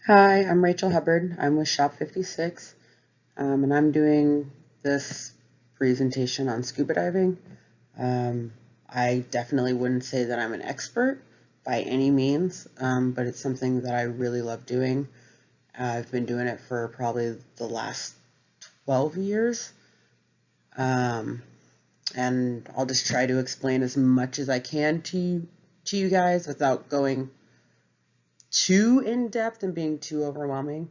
Hi, I'm Rachel Hubbard. I'm with Shop 56, and I'm doing this presentation on scuba diving. Um, I definitely wouldn't say that I'm an expert by any means, but it's something that I really love doing. I've been doing it for probably the last 12 years, um, and I'll just try to explain as much as I can to you guys without going too in depth and being too overwhelming.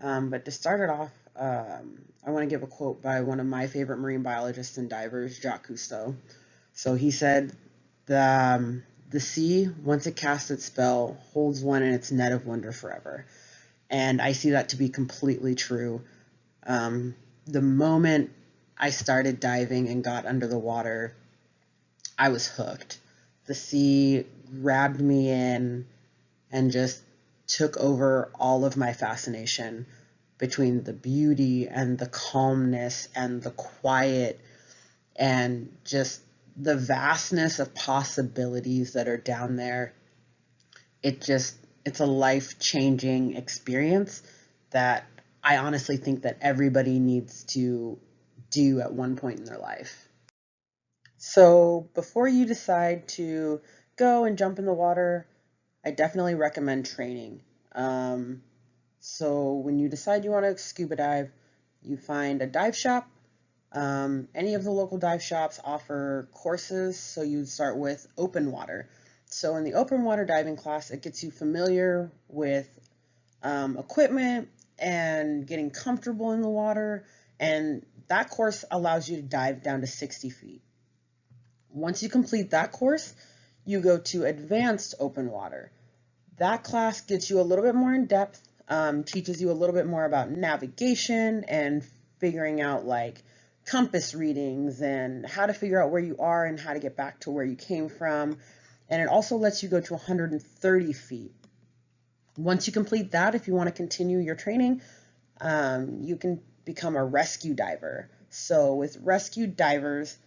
But to start it off, I want to give a quote by one of my favorite marine biologists and divers, Jacques Cousteau. So he said, the sea, once it casts its spell, holds one in its net of wonder forever. And I see that to be completely true. The moment I started diving and got under the water, I was hooked. The sea grabbed me in and just took over all of my fascination between the beauty and the calmness and the quiet and just the vastness of possibilities that are down there. It's a life-changing experience that I honestly think that everybody needs to do at one point in their life. So before you decide to go and jump in the water, I definitely recommend training. Um, so when you decide you want to scuba dive, you find a dive shop. Any of the local dive shops offer courses, so you start with open water. So in the open water diving class, it gets you familiar with equipment and getting comfortable in the water, and that course allows you to dive down to 60 feet. Once you complete that course, you go to advanced open water. That class gets you a little bit more in depth, teaches you a little bit more about navigation and figuring out like compass readings and how to figure out where you are and how to get back to where you came from. And it also lets you go to 130 feet. Once you complete that, if you want to continue your training, you can become a rescue diver. So with rescue divers,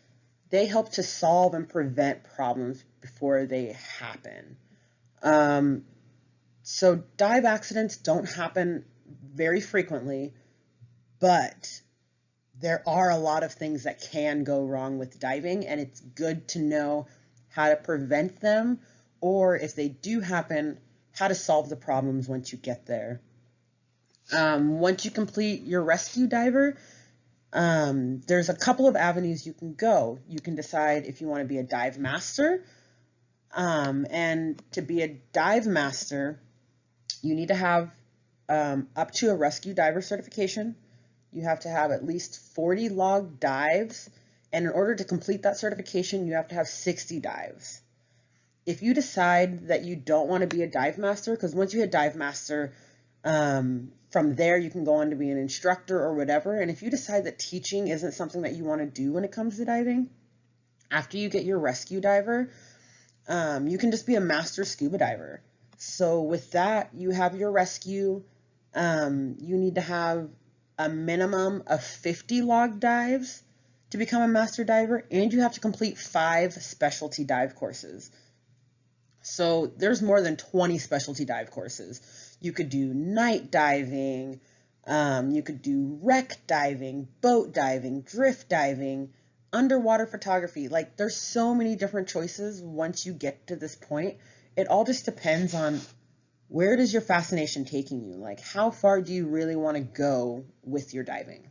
they help to solve and prevent problems before they happen. Um, so dive accidents don't happen very frequently, but there are a lot of things that can go wrong with diving, and it's good to know how to prevent them, or if they do happen, how to solve the problems once you get there. Once you complete your rescue diver, there's a couple of avenues you can go. You can decide if you want to be a dive master, and to be a dive master, you need to have up to a rescue diver certification. You have to have at least 40 log dives, and in order to complete that certification, you have to have 60 dives. If you decide that you don't want to be a dive master, because once you hit dive master, from there you can go on to be an instructor or whatever. And if you decide that teaching isn't something that you want to do when it comes to diving, after you get your rescue diver, you can just be a master scuba diver. So with that, you have your rescue. You need to have a minimum of 50 log dives to become a master diver, and you have to complete 5 specialty dive courses. So there's more than 20 specialty dive courses. You could do night diving, you could do wreck diving, boat diving, drift diving, underwater photography. Like there's so many different choices once you get to this point. It all just depends on where does your fascination taking you? Like how far do you really want to go with your diving?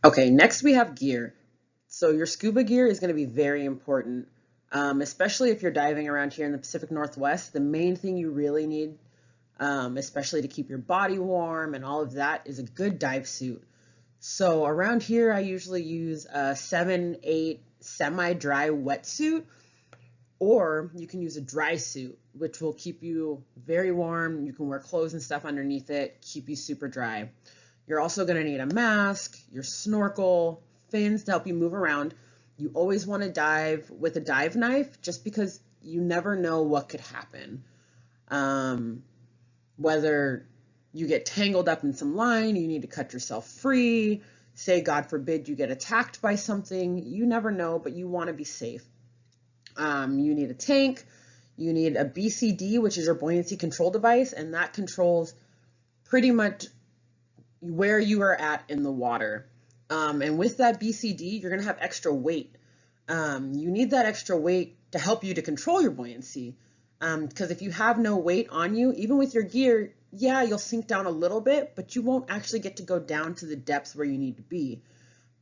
Okay, next we have gear. So your scuba gear is going to be very important, especially if you're diving around here in the Pacific Northwest. The main thing you really need, especially to keep your body warm and all of that, is a good dive suit. So around here, I usually use a 7/8 semi-dry wetsuit, or you can use a dry suit, which will keep you very warm. You can wear clothes and stuff underneath it, keep you super dry. You're also going to need a mask, your snorkel, fins to help you move around. You always want to dive with a dive knife just because you never know what could happen. Um, Whether you get tangled up in some line, you need to cut yourself free, say, God forbid, you get attacked by something. You never know, but you want to be safe. You need a tank. You need a BCD, which is your buoyancy control device, and that controls pretty much where you are at in the water. And with that BCD, you're going to have extra weight. You need that extra weight to help you to control your buoyancy. Because if you have no weight on you, even with your gear, yeah, you'll sink down a little bit, but you won't actually get to go down to the depths where you need to be.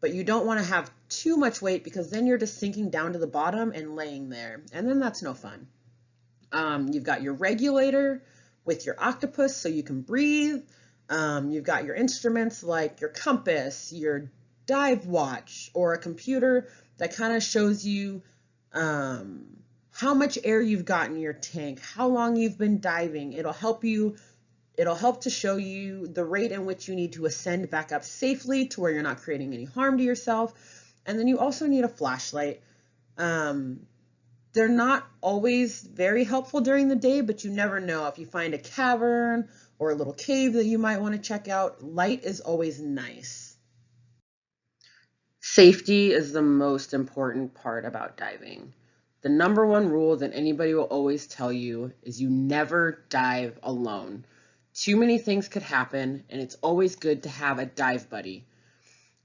But you don't want to have too much weight, because then you're just sinking down to the bottom and laying there. And then that's no fun. You've got your regulator with your octopus so you can breathe. You've got your instruments like your compass, your dive watch, or a computer that kind of shows you how much air you've got in your tank, how long you've been diving. It'll help to show you the rate in which you need to ascend back up safely to where you're not creating any harm to yourself. And then you also need a flashlight. They're not always very helpful during the day, but you never know. If you find a cavern or a little cave that you might want to check out, light is always nice. Safety is the most important part about diving. The number one rule that anybody will always tell you is you never dive alone. Too many things could happen, and it's always good to have a dive buddy.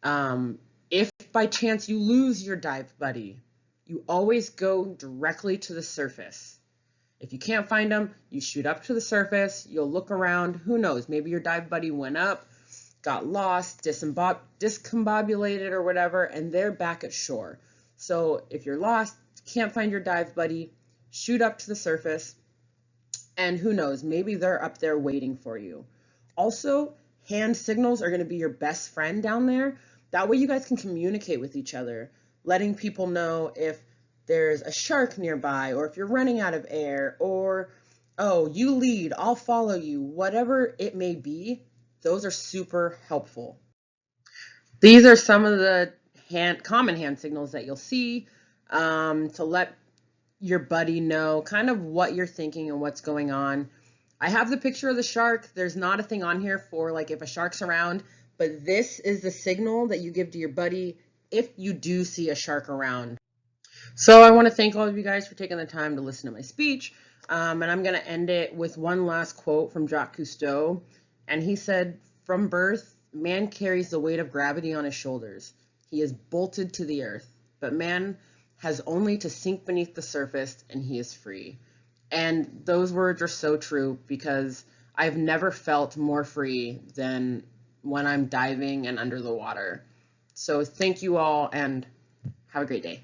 If by chance you lose your dive buddy, you always go directly to the surface. If you can't find them, you shoot up to the surface, you'll look around, who knows, maybe your dive buddy went up, got lost, discombobulated or whatever, and they're back at shore. So if you're lost, can't find your dive buddy, shoot up to the surface, and who knows, maybe they're up there waiting for you. Also, hand signals are going to be your best friend down there. That way you guys can communicate with each other, letting people know if there's a shark nearby, or if you're running out of air, or, oh, you lead, I'll follow you, whatever it may be. Those are super helpful. These are some of the common hand signals that you'll see to let your buddy know kind of what you're thinking and what's going on. I have the picture of the shark. There's not a thing on here for like if a shark's around, but this is the signal that you give to your buddy if you do see a shark around. So I want to thank all of you guys for taking the time to listen to my speech. And I'm going to end it with one last quote from Jacques Cousteau. And he said, "From birth, man carries the weight of gravity on his shoulders. He is bolted to the earth, but man has only to sink beneath the surface and he is free." And those words are so true, because I've never felt more free than when I'm diving and under the water. So thank you all, and have a great day.